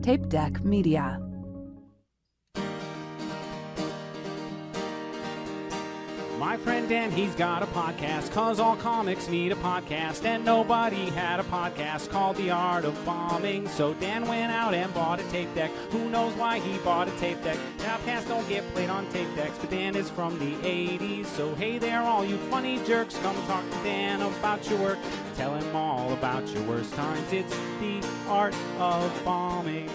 Tape Deck Media. My friend Dan, he's got a podcast, 'cause all comics need a podcast, and nobody had a podcast called The Art of Bombing. So Dan went out and bought a tape deck. Who knows why he bought a tape deck? Podcasts don't get played on tape decks, but Dan is from the 80s. So hey there, all you funny jerks, come talk to Dan about your work. Tell him all about your worst times. It's The Art of Bombing.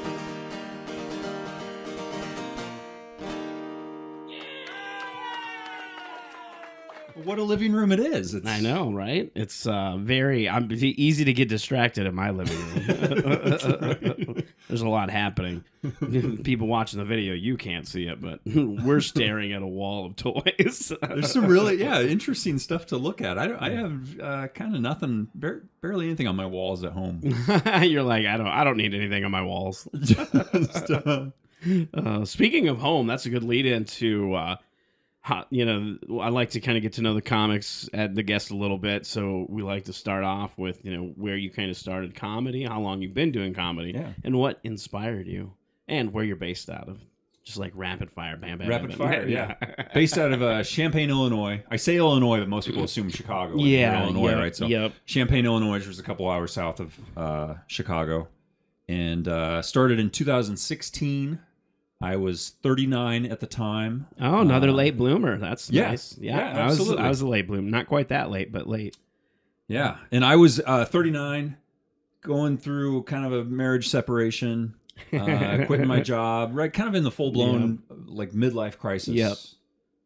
What a living room it is. I know, right? It's very easy to get distracted in my living room. There's a lot happening. People watching the video, you can't see it, but we're staring at a wall of toys. There's some really, interesting stuff to look at. I have kind of nothing, barely anything on my walls at home. You're like, I don't need anything on my walls. Speaking of home, that's a good lead into... I like to kind of get to know the comics at the guest a little bit, so we like to start off with, where you kind of started comedy, how long you've been doing comedy, and what inspired you, and where you're based out of. Just like rapid fire, bam, bam, rapid bam, fire, yeah. Based out of Champaign, Illinois. I say Illinois, but most people assume Chicago. Illinois, right? So Champaign, Illinois, which was a couple hours south of Chicago, and started in 2016. I was 39 at the time. Oh, another late bloomer. That's nice. Yeah, absolutely. I was a late bloomer. Not quite that late, but late. Yeah, and I was 39, going through kind of a marriage separation, quitting my job, right, kind of in the full-blown like midlife crisis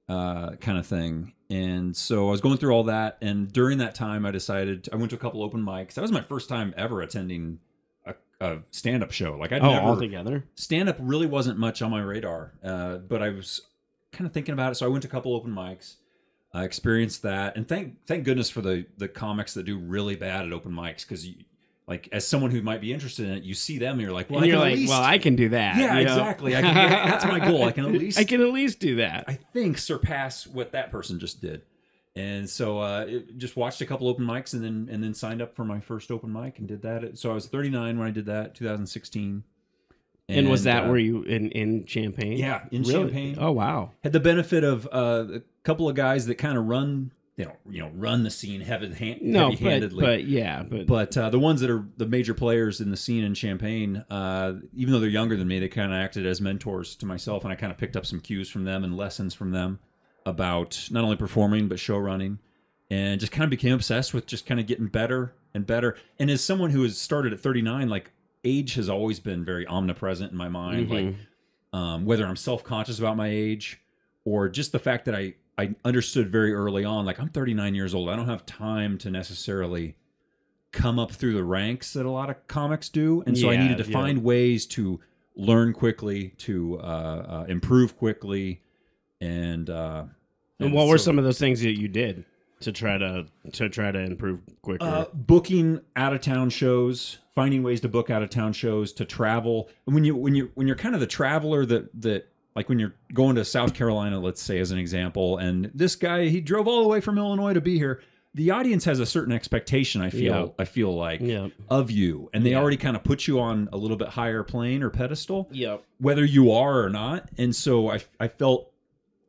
kind of thing. And so I was going through all that, and during that time I went to a couple open mics. That was my first time ever attending a stand-up show. Like I'd never altogether. Stand-up really wasn't much on my radar, but I was kind of thinking about it. So I went to a couple open mics, experienced that, and thank goodness for the comics that do really bad at open mics, because like as someone who might be interested in it, you see them and you're like, well, I can do that. Yeah, exactly. That's my goal. I can at least do that. I think surpass what that person just did. And so just watched a couple open mics and then signed up for my first open mic and did that. So I was 39 when I did that, 2016. And was that where you in Champaign? Yeah, in Champaign. Oh wow! Had the benefit of a couple of guys that kind of run the scene heavy-handedly. But the ones that are the major players in the scene in Champaign, even though they're younger than me, they kind of acted as mentors to myself, and I kind of picked up some cues from them and lessons from them about not only performing but show running, and just kind of became obsessed with just kind of getting better and better. And as someone who has started at 39, like age has always been very omnipresent in my mind. Like whether I'm self-conscious about my age or just the fact that I understood very early on, like I'm 39 years old. I don't have time to necessarily come up through the ranks that a lot of comics do. And so I needed to find ways to learn quickly, to improve quickly. And what were some of those things that you did to try to improve quicker? Booking out of town shows, finding ways to book out of town shows, to travel. And when you're kind of the traveler that like when you're going to South Carolina, let's say as an example, and this guy, he drove all the way from Illinois to be here. The audience has a certain expectation, I feel like, of you, and they already kind of put you on a little bit higher plane or pedestal, whether you are or not. And so I felt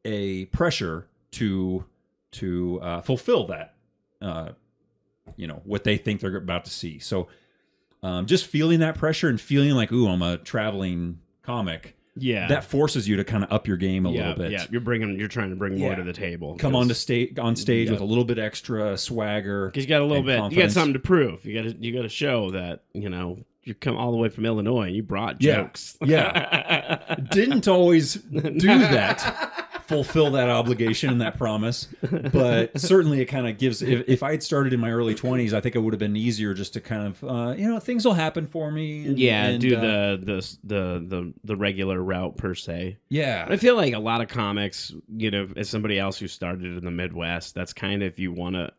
a pressure to fulfill that, what they think they're about to see. So just feeling that pressure and feeling like, ooh, I'm a traveling comic. Yeah, that forces you to kind of up your game a little bit. Yeah, you're trying to bring more to the table. Come on stage with a little bit extra swagger. Because you got a little bit, confidence. You got something to prove. You got to show that you come all the way from Illinois and you brought jokes. Yeah, didn't always do that. Fulfill that obligation and that promise, but certainly it kind of gives. If I had started in my early 20s, I think it would have been easier just to kind of things will happen for me. And do the regular route per se. Yeah, I feel like a lot of comics, as somebody else who started in the Midwest, that's kind of if you want to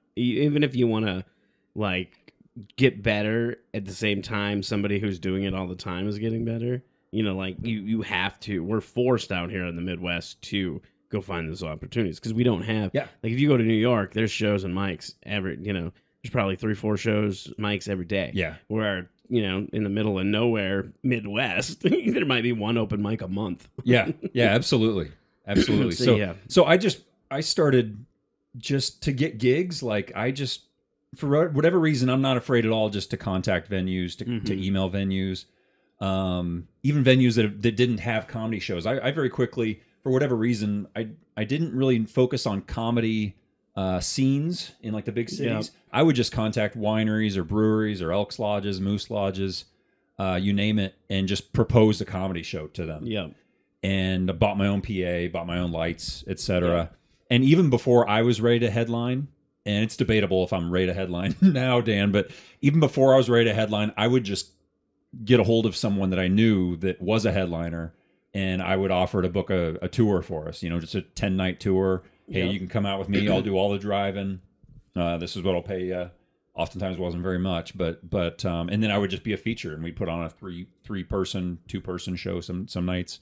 like get better at the same time somebody who's doing it all the time is getting better. Like you have to. We're forced out here in the Midwest to go find those opportunities because we don't have. Yeah. Like if you go to New York, there's shows and mics there's probably 3-4 shows, mics every day. Yeah. Where in the middle of nowhere, Midwest, there might be one open mic a month. Yeah, absolutely. So I started just to get gigs. Like for whatever reason, I'm not afraid at all just to contact venues, to email venues, even venues that didn't have comedy shows. I very quickly, for whatever reason, I didn't really focus on comedy scenes in like the big cities. Yep. I would just contact wineries or breweries or Elks Lodges, Moose Lodges, you name it, and just propose a comedy show to them. Yeah. And I bought my own PA, bought my own lights, etc. Yeah. And even before I was ready to headline, and it's debatable if I'm ready to headline now, Dan, but even before I was ready to headline, I would just get a hold of someone that I knew that was a headliner, and I would offer to book a tour for us, just a 10-night tour. Hey, you can come out with me. I'll do all the driving. This is what I'll pay you. Oftentimes wasn't very much, but and then I would just be a feature, and we'd put on a 3-person, 2-person show some nights.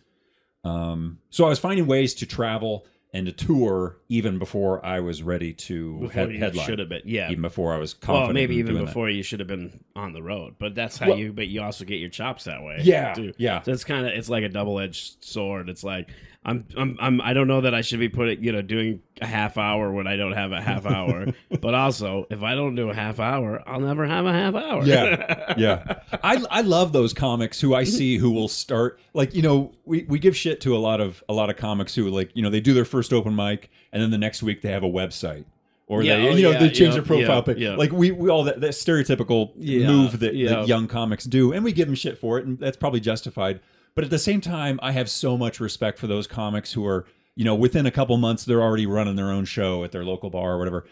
So I was finding ways to travel and to tour even before I was ready to headline. Should have been, yeah. Even before I was confident. Well, maybe even before that. You should have been on the road. But that's how but you also get your chops that way. Yeah, too. Yeah. So it's like a double-edged sword. It's like I don't know that I should be doing a half hour when I don't have a half hour. But also, if I don't do a half hour, I'll never have a half hour. Yeah. I love those comics who I see who will start we give shit to a lot of comics who they do their first open mic and then the next week they have a website. Or they change their profile pic. Yeah. Like we all that stereotypical move that young comics do, and we give them shit for it, and that's probably justified. But at the same time, I have so much respect for those comics who are, within a couple months, they're already running their own show at their local bar or whatever,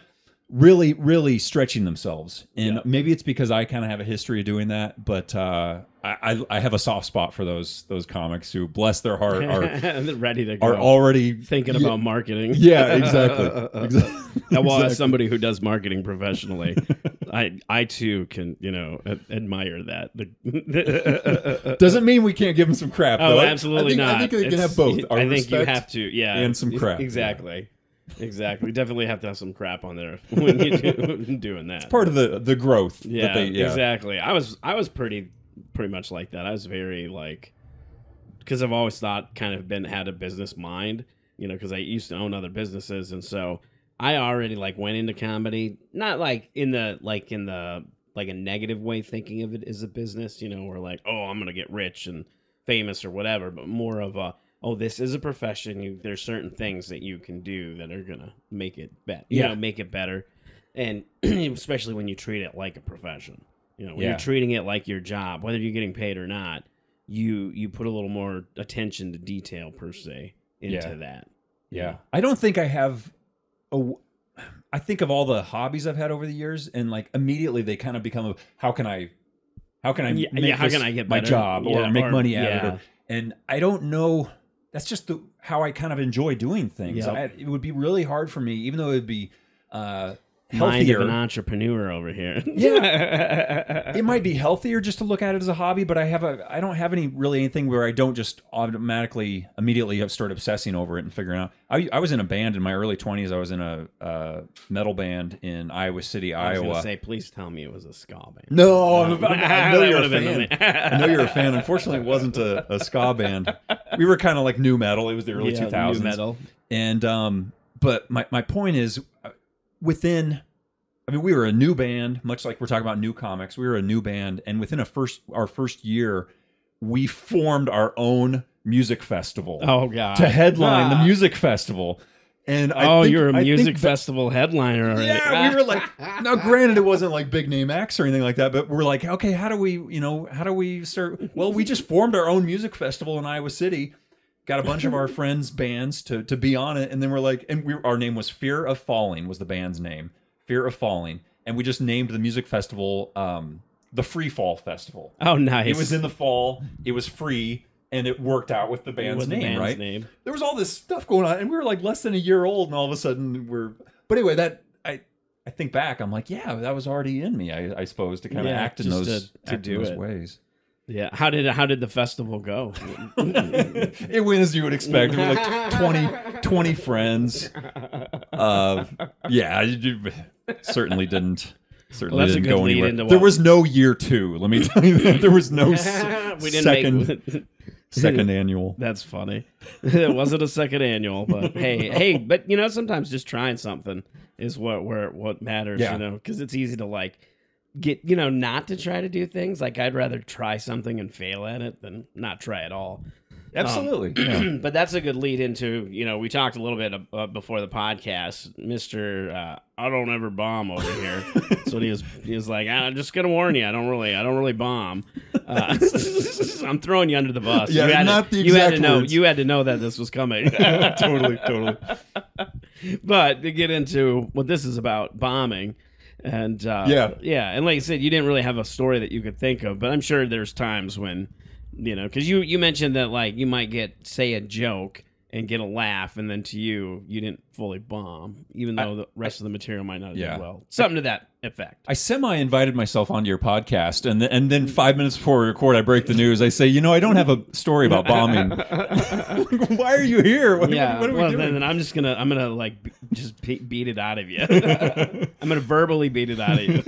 really, really stretching themselves. And maybe it's because I kind of have a history of doing that, but I have a soft spot for those comics who, bless their heart, are ready to go. Are already thinking about marketing. Yeah, exactly. Well, as somebody who does marketing professionally, I too can admire that. Doesn't mean we can't give them some crap. Oh, though. absolutely not. I think they can have both. I think you have to, and some crap. Exactly. Exactly. Definitely have to have some crap on there when you're doing that. It's part of the growth. Yeah, exactly. I was pretty much like that. I was very because I've always thought had a business mind, because I used to own other businesses, and so I already went into comedy, not in a negative way, thinking of it as a business, or I'm gonna get rich and famous or whatever, but more of a, this is a profession. There's certain things that you can do that are gonna make it better. Make it better, and especially when you treat it like a profession. When you're treating it like your job, whether you're getting paid or not, you put a little more attention to detail per se into that. Yeah, I don't think I have. I think of all the hobbies I've had over the years, and immediately they kind of become how can I make get my better? job or make money out of it? And I don't know. That's just how I kind of enjoy doing things. Yep. It would be really hard for me, even though it would be Mind healthier. of an entrepreneur over here. Yeah, it might be healthier just to look at it as a hobby, but I don't have anything where I don't just immediately start obsessing over it and figuring out. I was in a band in my early 20s. I was in a metal band in Iowa City, Iowa. I was gonna say, please tell me it was a ska band. No, I know you're a fan. I know you're a fan. Unfortunately, it wasn't a ska band. We were kind of like new metal. It was the early 2000s. New metal. And but my point is, we were a new band, much like we're talking about new comics. We were a new band, and within our first year, we formed our own music festival. Oh God! To headline the music festival. And you're a music festival headliner already. Yeah, we were now granted it wasn't big name acts or anything like that, but we're okay, how do we start? Well, we just formed our own music festival in Iowa City. Got a bunch of our friends' bands to be on it, and then we're our name was Fear of Falling was the band's name, Fear of Falling, and we just named the music festival the Free Fall Festival. Oh, nice! It was in the fall, it was free, and it worked out with the band's name, right? There was all this stuff going on, and we were less than a year old, and all of a sudden But anyway, that I think back, I'm that was already in me, I suppose, to kind of act in those ways. Yeah, how did the festival go? It went as you would expect. It was 20 friends. I certainly didn't Certainly Well, that's a didn't good go lead anywhere. into There what- was no year 2. Let me tell you that. There was no We didn't second make- annual. That's funny. It wasn't a second annual, but hey, but sometimes just trying something is what matters, Yeah. because it's easy to like get, not to try to do things. Like I'd rather try something and fail at it than not try at all. Absolutely. Yeah. But that's a good lead into, we talked a little bit before the podcast, Mr. I don't ever bomb over here. That's what he was like, I'm just going to warn you. I don't really bomb. I'm throwing you under the bus. Yeah, You had to know that this was coming. Totally. But to get into what this is about, bombing. And and like I said, you didn't really have a story that you could think of, but I'm sure there's times when, because you mentioned that like you might say a joke and get a laugh, and then to you didn't fully bomb, even though the rest of the material might not have done well. Something to that effect. I semi-invited myself onto your podcast, and then 5 minutes before we record, I break the news. I say, I don't have a story about bombing. Why are you here? What are we doing? Then I'm gonna like just beat it out of you. I'm gonna verbally beat it out of you.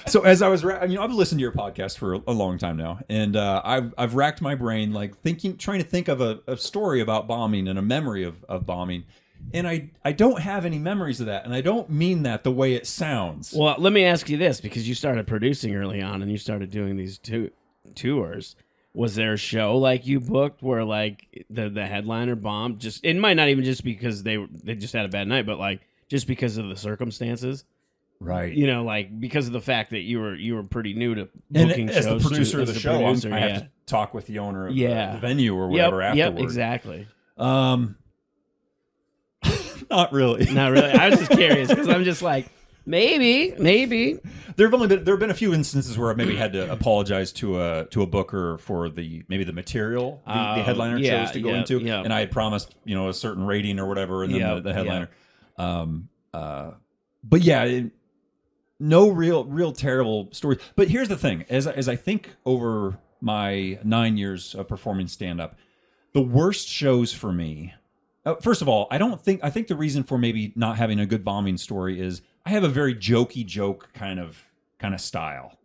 So as I was, I've listened to your podcast for a long time now, and I've racked my brain like trying to think of a story about bombing and a memory of bombing. And I don't have any memories of that, and I don't mean that the way it sounds. Well, let me ask you this, because you started producing early on and you started doing these tours. Was there a show like you booked where like the headliner bombed? It might not even just because they just had a bad night, but like just because of the circumstances. Right. Like because of the fact that you were pretty new to booking and shows. As the producer of the show, I have yeah. to talk with the owner of the venue or whatever afterwards. Yep, exactly. Not really. Not really. I was just curious because I'm just like, maybe. There have been a few instances where I maybe had to apologize to a booker for the material the headliner chose to go into, and I had promised a certain rating or whatever, and then the headliner. But yeah, no real terrible stories. But here's the thing: as I think over my 9 years of performing stand up, the worst shows for me. First of all, I think the reason for maybe not having a good bombing story is I have a very jokey joke kind of style.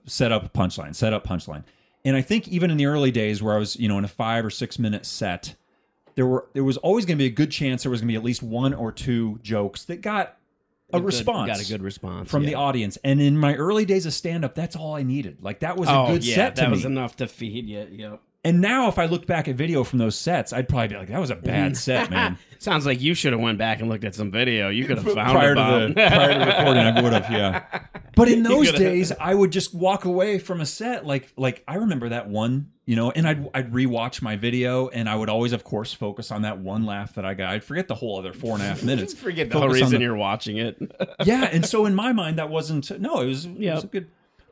Set up punchline. And I think even in the early days where I was, in a 5 or 6 minute set, there was always going to be a good chance there was going to be at least 1 or 2 jokes that got a response. Got a good response from the audience. And in my early days of stand up, that's all I needed. Like that was a good set to me. That was enough to feed you. Yep. And now if I looked back at video from those sets, I'd probably be like, that was a bad set, man. Sounds like you should have went back and looked at some video. You could have found prior to recording, I would have, yeah. But in those days, I would just walk away from a set like I remember that one, and I'd rewatch my video, and I would always, of course, focus on that one laugh that I got. I'd forget the whole other 4.5 minutes. Forget the whole reason you're watching it. Yeah, and so in my mind, that wasn't. No, it was a good.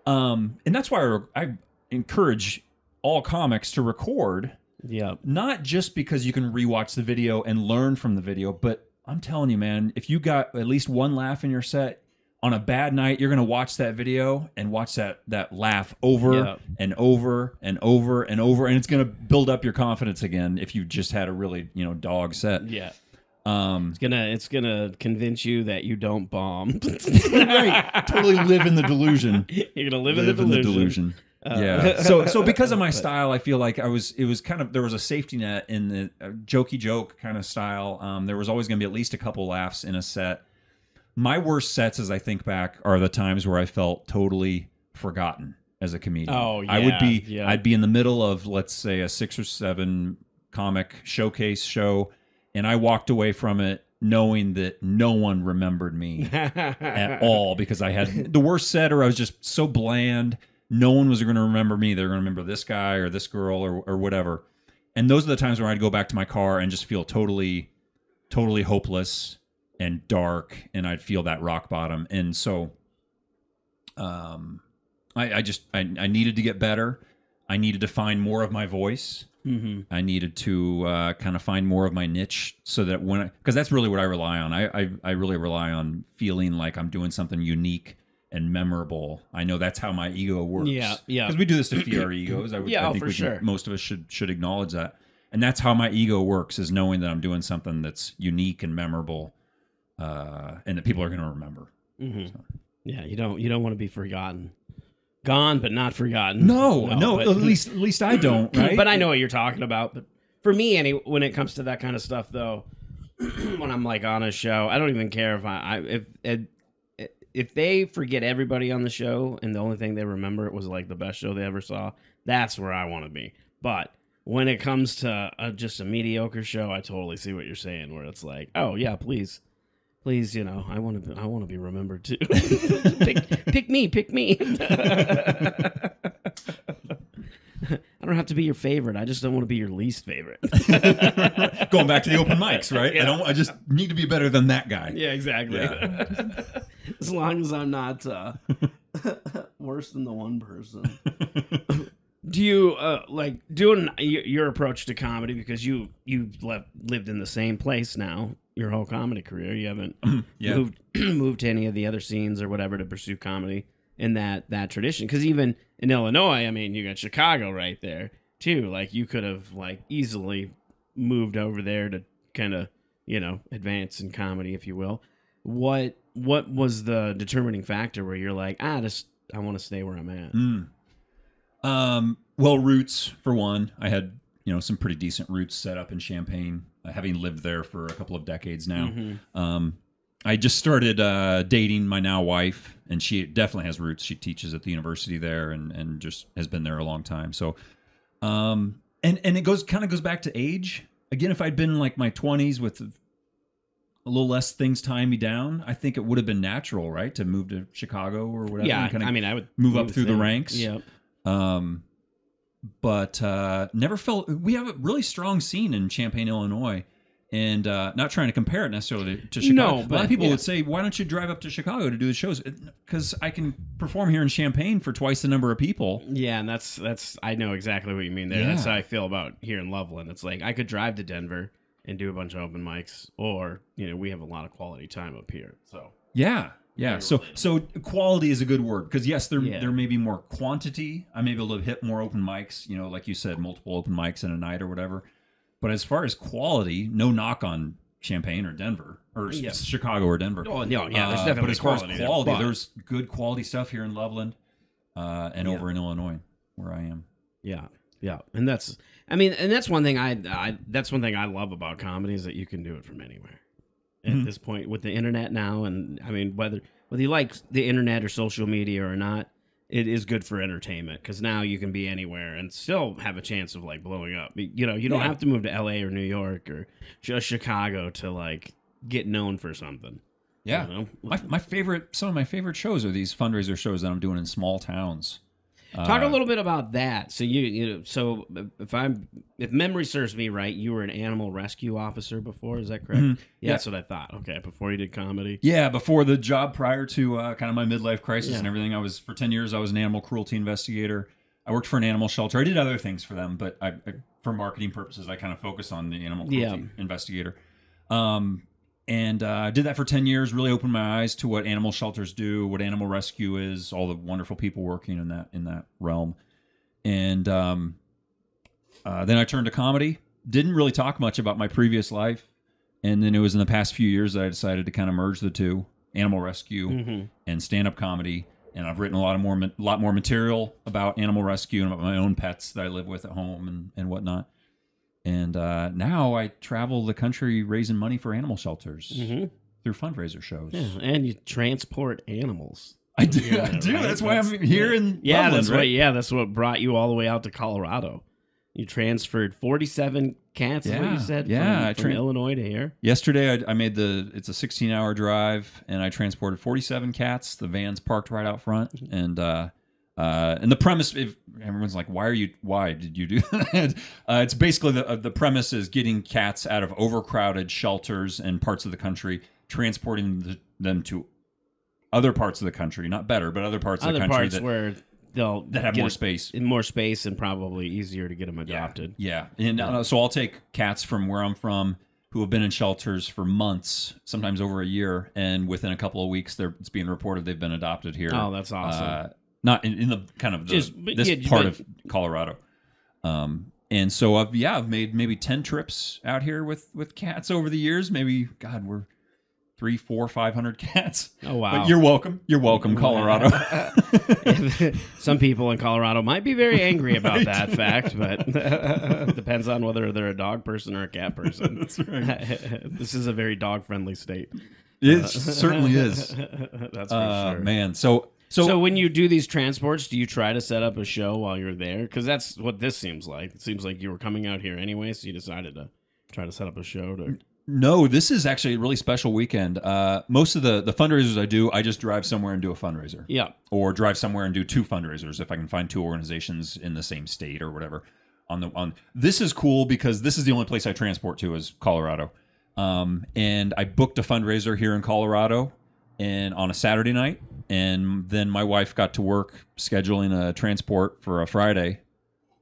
And that's why I encourage all comics to record. Yeah. Not just because you can rewatch the video and learn from the video, but I'm telling you, man, if you got at least one laugh in your set, on a bad night, you're going to watch that video and watch that laugh over and over and over and over, and it's going to build up your confidence again if you just had a really, dog set. Yeah. It's gonna convince you that you don't bomb. Right. Totally live in the delusion. You're gonna live in the delusion. Yeah. So because of my style, I feel like there was a safety net in the jokey joke kind of style. There was always going to be at least a couple laughs in a set. My worst sets, as I think back, are the times where I felt totally forgotten as a comedian. Oh, yeah. I'd be in the middle of, let's say, a 6 or 7 comic showcase show, and I walked away from it knowing that no one remembered me at all because I had the worst set, or I was just so bland. No one was going to remember me. They're going to remember this guy or this girl or whatever. And those are the times where I'd go back to my car and just feel totally hopeless and dark, and I'd feel that rock bottom. And so I needed to get better. I needed to find more of my voice. Mm-hmm. I needed to kind of find more of my niche so that because that's really what I rely on. I really rely on feeling like I'm doing something unique and memorable. I know that's how my ego works. Yeah. Because we do this to feed our egos. I think most of us should acknowledge that. And that's how my ego works, is knowing that I'm doing something that's unique and memorable, and that people are going to remember. Mm-hmm. So. Yeah, you don't want to be forgotten. Gone, but not forgotten. No, but, at least I don't, right? But I know what you're talking about. But for me, when it comes to that kind of stuff, though, when I'm like on a show, I don't even care if they forget everybody on the show and the only thing they remember it was like the best show they ever saw. That's where I want to be. But when it comes to just a mediocre show, I totally see what you're saying. Where it's like, oh yeah, please, I want to be remembered too. pick me. I don't have to be your favorite. I just don't want to be your least favorite. Going back to the open mics, right? Yeah. I just need to be better than that guy. Yeah, exactly. Yeah. As long as I'm not worse than the one person. Do you like doing your approach to comedy, because you've lived in the same place now your whole comedy career? You haven't moved to any of the other scenes or whatever to pursue comedy in that tradition? Because even in Illinois, I mean, you got Chicago right there too. Like you could have like easily moved over there to kind of advance in comedy, if you will. What was the determining factor where you're like, I want to stay where I'm at? Well, roots for one. I had some pretty decent roots set up in Champaign, having lived there for a couple of decades now. Mm-hmm. I just started dating my now wife, and she definitely has roots. She teaches at the university there, and just has been there a long time. So, and it goes back to age again. If I'd been in like my 20s with a little less things tying me down, I think it would have been natural, right, to move to Chicago or whatever. Yeah, I would move up through the ranks. Yep. But never felt we have a really strong scene in Champaign, Illinois, and not trying to compare it necessarily to Chicago. No, a lot of people would say, "Why don't you drive up to Chicago to do the shows?" Because I can perform here in Champaign for twice the number of people. Yeah, and that's I know exactly what you mean there. Yeah. That's how I feel about here in Loveland. It's like I could drive to Denver and do a bunch of open mics, or we have a lot of quality time up here. So yeah. So quality is a good word, because yes, there may be more quantity. I may be able to hit more open mics, like you said, multiple open mics in a night or whatever. But as far as quality, no knock on Champaign or Denver or Chicago or Denver. Oh no, yeah, there's definitely but as far as quality, there, there's good quality stuff here in Loveland and over in Illinois where I am. Yeah, and that's one thing that's one thing I love about comedy, is that you can do it from anywhere. At this point with the internet now, and I mean whether you like the internet or social media or not, it is good for entertainment, because now you can be anywhere and still have a chance of like blowing up. You don't have to move to LA or New York or just Chicago to like get known for something. Yeah, some of my favorite shows are these fundraiser shows that I'm doing in small towns. Talk a little bit about that. So so if memory serves me right, you were an animal rescue officer before. Is that correct? Mm-hmm. Yeah, that's what I thought. Okay, before you did comedy. Yeah, before the job prior to kind of my midlife crisis and everything. For 10 years I was an animal cruelty investigator. I worked for an animal shelter. I did other things for them, but for marketing purposes, I kind of focused on the animal cruelty investigator. And I did that for 10 years, really opened my eyes to what animal shelters do, what animal rescue is, all the wonderful people working in that realm. And then I turned to comedy. Didn't really talk much about my previous life. And then it was in the past few years that I decided to kind of merge the two, animal rescue and stand-up comedy. And I've written a lot more material about animal rescue and about my own pets that I live with at home and whatnot. And now I travel the country raising money for animal shelters through fundraiser shows. Yeah, and you transport animals. I do. Right? That's why I'm here in Loveland, that's what brought you all the way out to Colorado. You transferred 47 cats, is what you said, from Illinois to here? Yesterday, I made it's a 16-hour drive, and I transported 47 cats. The van's parked right out front, and the premise, if everyone's like, why did you do that? It's basically the premise is getting cats out of overcrowded shelters and parts of the country, transporting them to other parts of the country, not better, but other parts of the country where they'll have more space, and probably easier to get them adopted. Yeah. And so I'll take cats from where I'm from who have been in shelters for months, sometimes over a year, and within a couple of weeks, it's being reported they've been adopted here. Oh, that's awesome. Not in the kind of this part of Colorado. And so I've made maybe 10 trips out here with cats over the years. Maybe, God, we're 300, 400, 500 cats. Oh, wow. But you're welcome. You're welcome, Colorado. Some people in Colorado might be very angry about that fact, but depends on whether they're a dog person or a cat person. That's right. This is a very dog-friendly state. It certainly is. That's for sure. Man, so when you do these transports, do you try to set up a show while you're there? Because that's what this seems like. It seems like you were coming out here anyway, so you decided to try to set up a show to... No, this is actually a really special weekend. Most of the fundraisers I do, I just drive somewhere and do a fundraiser. Yeah. Or drive somewhere and do 2 fundraisers if I can find 2 organizations in the same state or whatever. This is cool because this is the only place I transport to is Colorado. And I booked a fundraiser here in Colorado and on a Saturday night, and then my wife got to work scheduling a transport for a Friday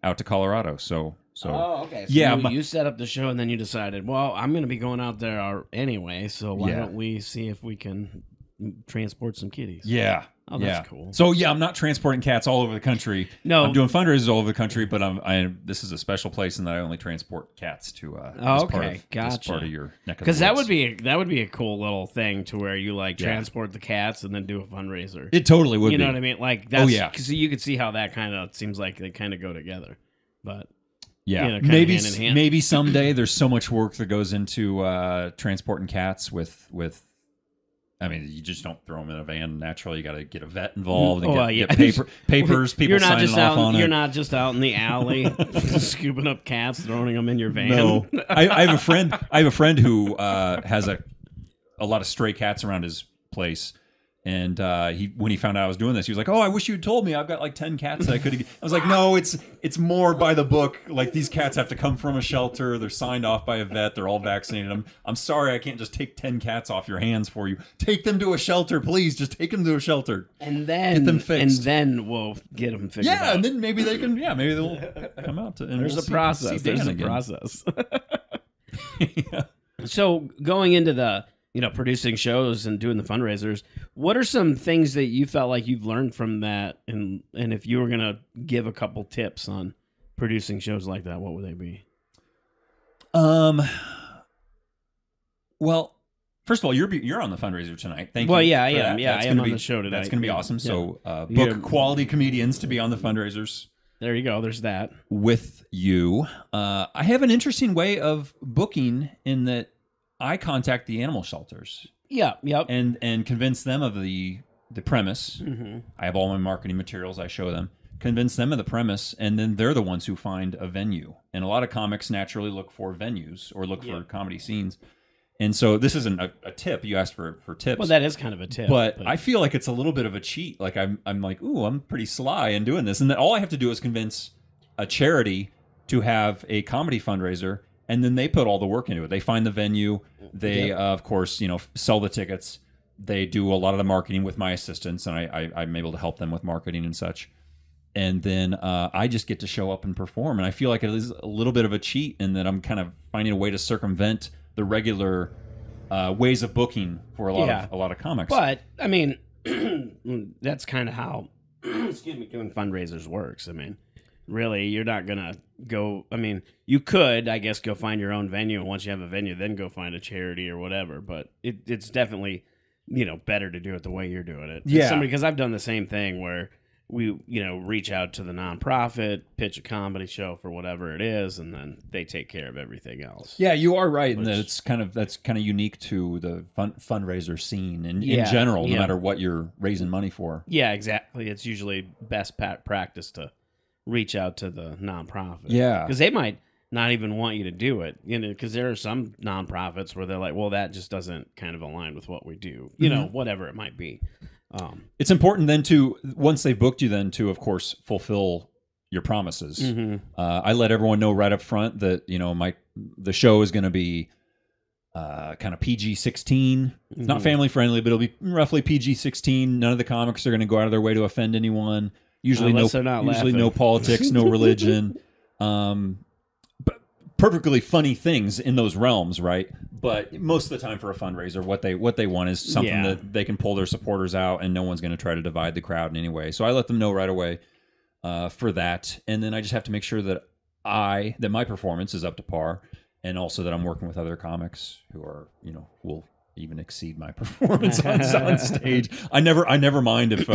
out to Colorado. So okay. So yeah, you set up the show, and then you decided, well, I'm going to be going out there anyway, so why don't we see if we can transport some kitties? Yeah. Oh, that's cool. So yeah, I'm not transporting cats all over the country. No, I'm doing fundraisers all over the country, but this is a special place in that I only transport cats to this part of your neck of the woods. Because that would be a cool little thing to where you transport the cats and then do a fundraiser. It totally would. You know what I mean? Like that's, because you could see how that kind of seems like they kind of go together, but. Yeah, maybe hand in hand. Maybe someday. There's so much work that goes into transporting cats with. I mean, you just don't throw them in a van naturally. You got to get a vet involved and get papers. People signing off on it. You're not just out in the alley scooping up cats, throwing them in your van. No, I have a friend. I have a friend who has a lot of stray cats around his place. And when he found out I was doing this, he was like, "Oh, I wish you'd told me. I've got like 10 cats that I could." I was like, "No, it's more by the book. Like these cats have to come from a shelter. They're signed off by a vet. They're all vaccinated. I'm sorry, I can't just take 10 cats off your hands for you. Take them to a shelter, please. Just take them to a shelter and then get them fixed. And then we'll get them figured out. Yeah, and then maybe they can. Yeah, maybe they'll come out. There's a process. There's a process. Yeah. So going into the producing shows and doing the fundraisers, what are some things that you felt like you've learned from that? And if you were going to give a couple tips on producing shows like that, what would they be? Well, first of all, you're on the fundraiser tonight. Thank you. Well, yeah, I am. Yeah, I am on the show tonight. That's going to be awesome. Yeah. So book quality comedians to be on the fundraisers. There you go. There's that. With you. I have an interesting way of booking in that I contact the animal shelters. Yeah, yep. And convince them of the premise. Mm-hmm. I have all my marketing materials. I show them. Convince them of the premise, and then they're the ones who find a venue. And a lot of comics naturally look for venues or look for comedy scenes. And so this isn't a tip. You asked for tips. Well, that is kind of a tip. But I feel like it's a little bit of a cheat. Like I'm like, ooh, I'm pretty sly in doing this. And then all I have to do is convince a charity to have a comedy fundraiser, and then they put all the work into it. They find the venue. They, of course, sell the tickets. They do a lot of the marketing with my assistants, and I'm able to help them with marketing and such. And then I just get to show up and perform. And I feel like it is a little bit of a cheat in that I'm kind of finding a way to circumvent the regular ways of booking for a lot of comics. But I mean, that's kind of how doing fundraisers works. I mean, really, you're not gonna go. I mean, you could, I guess, go find your own venue, and once you have a venue, then go find a charity or whatever. But it's definitely better to do it the way you're doing it. Yeah, because I've done the same thing where we reach out to the nonprofit, pitch a comedy show for whatever it is, and then they take care of everything else. Yeah, you are right, and that's kind of unique to the fundraiser scene and in general, no matter what you're raising money for. Yeah, exactly. It's usually best practice to reach out to the nonprofit. Yeah, because they might not even want you to do it. Because there are some nonprofits where they're like, well, that just doesn't kind of align with what we do. Whatever it might be. It's important then to, once they've booked you, then to, of course, fulfill your promises. Mm-hmm. I let everyone know right up front that the show is going to be kind of PG-16. It's not family friendly, but it'll be roughly PG-16. None of the comics are going to go out of their way to offend anyone. Usually no politics, no religion. But perfectly funny things in those realms, right? But most of the time for a fundraiser, what they want is something that they can pull their supporters out, and no one's going to try to divide the crowd in any way. So I let them know right away for that, and then I just have to make sure that my performance is up to par, and also that I'm working with other comics who are will even exceed my performance on stage. I never mind if.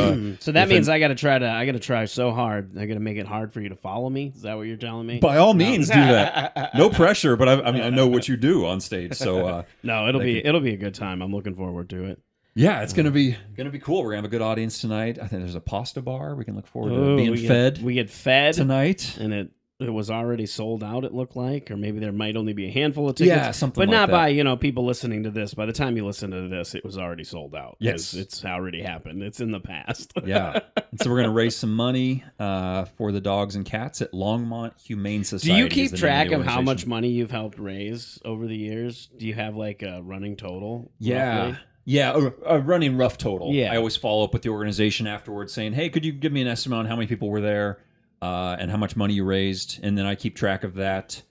So that means I got to try so hard. I got to make it hard for you to follow me. Is that what you're telling me? By all means, do that. No pressure, but I know what you do on stage. So no, it'll be a good time. I'm looking forward to it. Yeah, it's gonna be cool. We're gonna have a good audience tonight. I think there's a pasta bar. We can look forward to being fed. We get fed tonight, and it was already sold out. It looked like, or maybe there might only be a handful of tickets. Yeah, something. But like not by people listening to this. By the time you listen to this, it was already sold out. Yes, it's already happened. It's in the past. Yeah, and so we're gonna raise some money for the dogs and cats at Longmont Humane Society. Do you keep track of how much money you've helped raise over the years? Do you have like a running total? Yeah. Roughly? Yeah, a running rough total. Yeah. I always follow up with the organization afterwards saying, hey, could you give me an estimate on how many people were there and how much money you raised? And then I keep track of that.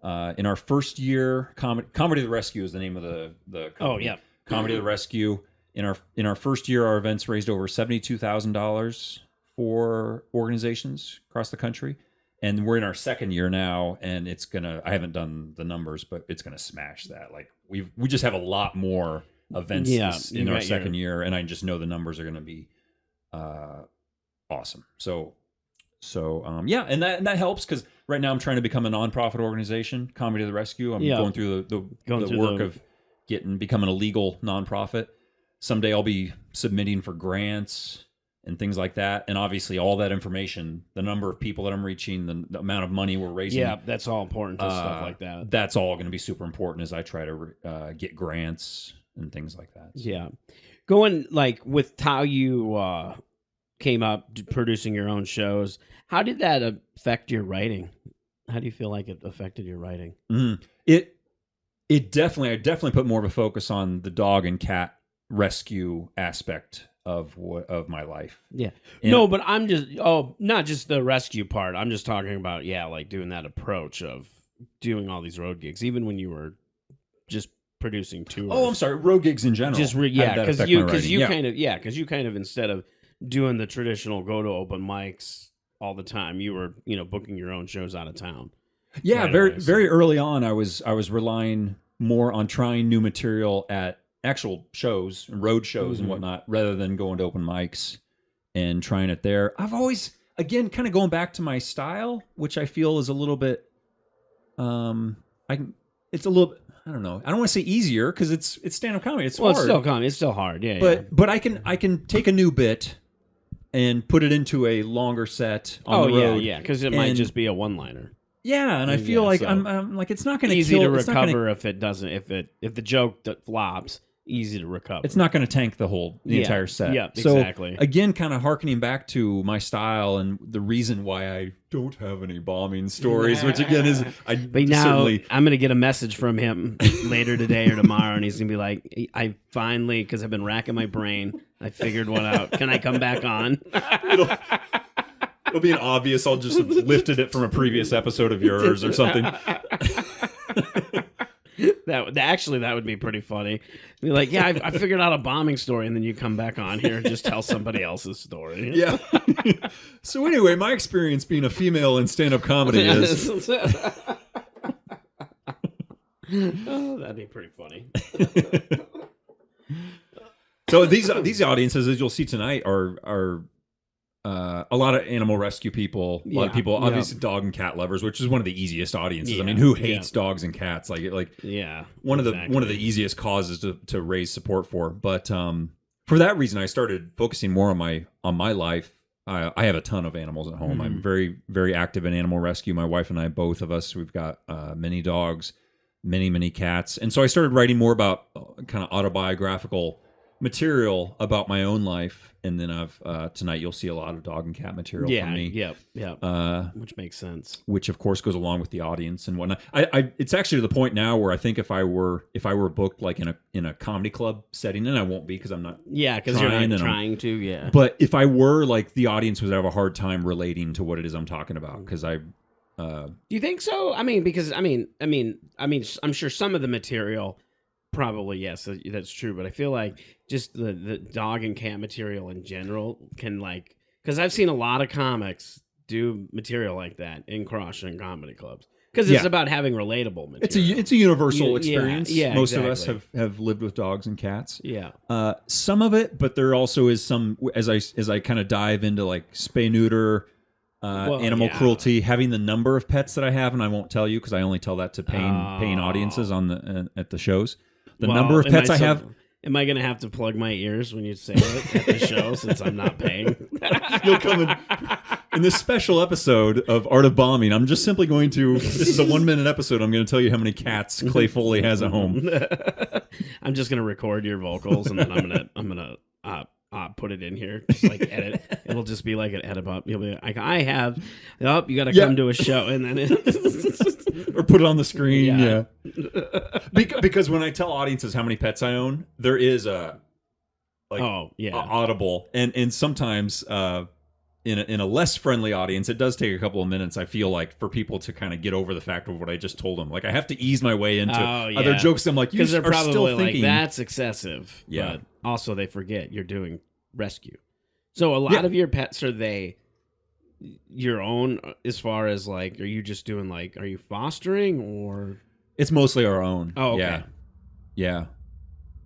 In our first year, Comedy to the Rescue is the name of the company. Oh, yeah. Comedy to the Rescue. In our first year, our events raised over $72,000 for organizations across the country. And we're in our second year now, and I haven't done the numbers, but it's gonna smash that. Like we just have a lot more events in our second year, and I just know the numbers are going to be awesome. So and that helps because right now I'm trying to become a nonprofit organization, Comedy to the Rescue. I'm going through the work of becoming a legal nonprofit. Someday I'll be submitting for grants and things like that, and obviously all that information, the number of people that I'm reaching, the amount of money we're raising. Yeah, that's all important to stuff like that. That's all going to be super important as I try to get grants and things like that. So. Yeah. Going like with how you came up producing your own shows, how did that affect your writing? How do you feel like it affected your writing? I definitely put more of a focus on the dog and cat rescue aspect of my life. Yeah. No, but I'm just not just the rescue part. I'm just talking about like doing that approach of doing all these road gigs, even when you were just producing tours. Oh, I'm sorry, road gigs in general. Just because you kind of instead of doing the traditional go to open mics all the time, you were booking your own shows out of town. Yeah, very early on, I was relying more on trying new material at actual shows, road shows and whatnot, rather than going to open mics and trying it there. I've always, again, kind of going back to my style, which I feel is a little bit, it's a little bit. I don't know. I don't want to say easier because it's stand-up comedy. It's hard. It's still comedy. It's still hard. Yeah. But I can take a new bit and put it into a longer set on the road. Yeah. Because it might just be a one-liner. Yeah, and I feel like I'm like it's not going to easy to recover if it doesn't if the joke flops. Easy to recover. It's not going to tank the entire set. Yeah, so, exactly. Again, kind of hearkening back to my style and the reason why I don't have any bombing stories, which again is But now I'm going to get a message from him later today or tomorrow, and he's going to be like, I finally, because I've been racking my brain, I figured one out. Can I come back on? It'll be an obvious. I'll just have lifted it from a previous episode of yours or something. That would be pretty funny. Be like, yeah, I figured out a bombing story, and then you come back on here and just tell somebody else's story. Yeah. So anyway, my experience being a female in stand-up comedy is. Oh, that'd be pretty funny. So these audiences, as you'll see tonight, are a lot of animal rescue people, a lot of people, obviously dog and cat lovers, which is one of the easiest audiences. I mean, who hates dogs and cats? One of the easiest causes to raise support for. But for that reason, I started focusing more on my life. I have a ton of animals at home. I'm very, very active in animal rescue. My wife and I, both of us, we've got many dogs, many cats, and so I started writing more about kind of autobiographical material about my own life, and then tonight you'll see a lot of dog and cat material from me. Yeah, which makes sense. Which of course goes along with the audience and whatnot. It's actually to the point now where I think if I were booked like in a comedy club setting, and I won't be because I'm not. Yeah, because you're not trying to. Yeah. But if I were, like, the audience would have a hard time relating to what it is I'm talking about because I. Do you think so? I mean, because I mean, I'm sure some of the material. Probably, yes, that's true. But I feel like just the dog and cat material in general can, like, because I've seen a lot of comics do material like that in crush and comedy clubs. Because it's about having relatable material. It's a universal experience. Yeah, Most exactly. of us have lived with dogs and cats. Yeah. Some of it, but there also is some as I kind of dive into like spay neuter, animal cruelty, having the number of pets that I have, and I won't tell you because I only tell that to paying audiences on the at the shows. The number of pets I have. Am I going to have to plug my ears when you say it at the show since I'm not paying? You'll come in this special episode of Art of Bombing. I'm just simply going to. This is a 1-minute episode. I'm going to tell you how many cats Clay Foley has at home. I'm just going to record your vocals and then I'm gonna put it in here, just like edit. It'll just be like an edit up. You'll be like, I have. Oh, you got to come to a show, and then or put it on the screen. Yeah. Because when I tell audiences how many pets I own, there is a audible, and sometimes in a less friendly audience, it does take a couple of minutes. I feel like for people to kind of get over the fact of what I just told them. Like I have to ease my way into other jokes. I'm like, you they're are probably still like thinking that's excessive. Yeah. But also they forget you're doing rescue. So a lot of your pets, are they your own as far as like, are you just doing like, are you fostering or? It's mostly our own. Oh, okay. Yeah.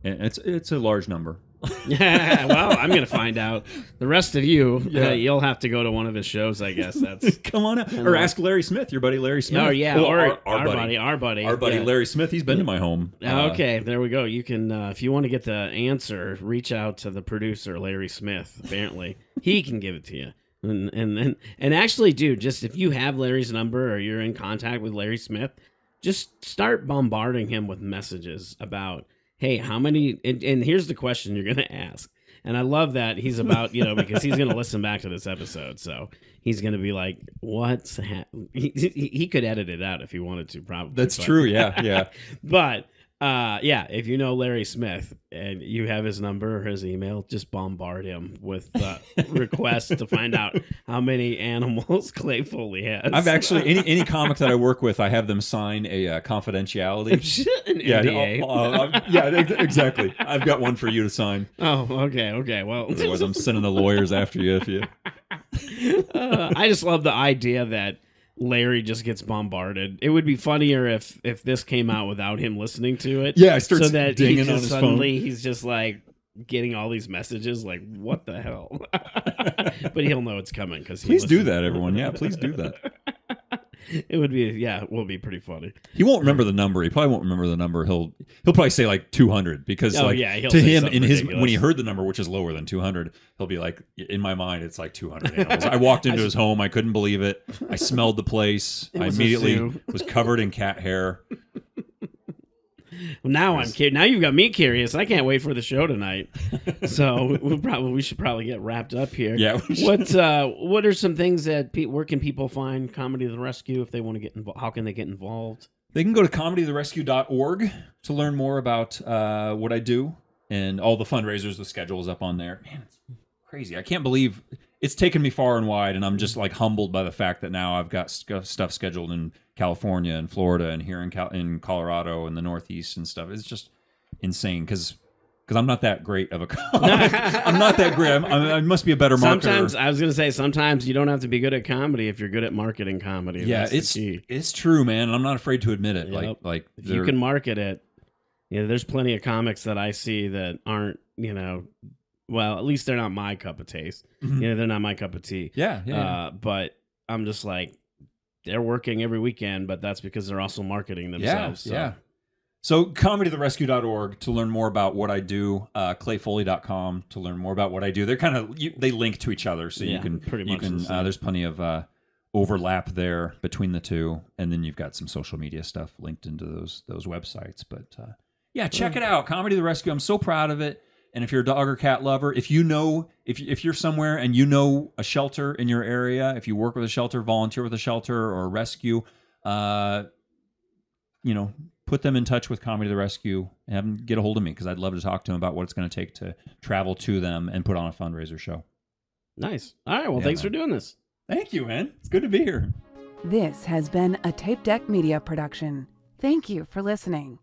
And it's a large number. Yeah, well, I'm gonna find out. The rest of you, you'll have to go to one of his shows, I guess. That's come on out, or ask Larry Smith, your buddy Larry Smith. Oh yeah, well, or our buddy Larry Smith. He's been to my home. Okay, there we go. You can, if you want to get the answer, reach out to the producer Larry Smith. Apparently, he can give it to you. And actually, dude, just if you have Larry's number or you're in contact with Larry Smith, just start bombarding him with messages about, hey, how many, and here's the question you're going to ask. And I love that he's about, because he's going to listen back to this episode. So he's going to be like, what's he could edit it out if he wanted to, probably. That's true. Yeah. But if you know Larry Smith and you have his number or his email, just bombard him with requests to find out how many animals Clay Foley has. I've actually any comic that I work with, I have them sign a confidentiality. An NDA. Exactly. I've got one for you to sign. Oh, okay. Well, otherwise I'm sending the lawyers after you if you. I just love the idea that Larry just gets bombarded. It would be funnier if this came out without him listening to it. Yeah, I start so that dinging he just on his suddenly phone. He's just like getting all these messages, like what the hell? But he'll know it's coming because please do that, everyone. Yeah, please do that. It would be will be pretty funny. He won't remember the number. He probably won't remember the number. He'll probably say like 200 because he'll to him in his ridiculous. when he heard the number, which is lower than 200, he'll be like, in my mind it's like 200 animals. I walked into his home, I couldn't believe it. I smelled the place. I immediately was covered in cat hair. Well, now I'm curious. Now you've got me curious. I can't wait for the show tonight. So we should probably get wrapped up here. Yeah. What are some things that where can people find Comedy of the Rescue if they want to get involved? How can they get involved? They can go to comedytherescue.org to learn more about what I do and all the fundraisers. The schedule is up on there. Man, it's crazy. I can't believe it's taken me far and wide, and I'm just like humbled by the fact that now I've got stuff scheduled in California and Florida and here in Colorado and the Northeast and stuff. It's just insane because I'm not that great of a comic. I'm not that great. I must be a better marketer. I was going to say, sometimes you don't have to be good at comedy if you're good at marketing comedy. Yeah, it's true, man. And I'm not afraid to admit it. Yep. Like if you can market it, there's plenty of comics that I see that aren't, well, at least they're not my cup of taste. Mm-hmm. They're not my cup of tea. Yeah. But I'm just like, they're working every weekend, but that's because they're also marketing themselves. Yeah. So comedytherescue.org to learn more about what I do, clayfoley.com to learn more about what I do. They're they link to each other, so you can there's plenty of overlap there between the two, and then you've got some social media stuff linked into those websites. But check it out, Comedy the Rescue. I'm so proud of it. And if you're a dog or cat lover, if you're somewhere and you know a shelter in your area, if you work with a shelter, volunteer with a shelter or a rescue, put them in touch with Comedy the Rescue and have them get a hold of me because I'd love to talk to them about what it's going to take to travel to them and put on a fundraiser show. Nice. All right. Well, thanks for doing this. Thank you, man. It's good to be here. This has been a Tape Deck Media production. Thank you for listening.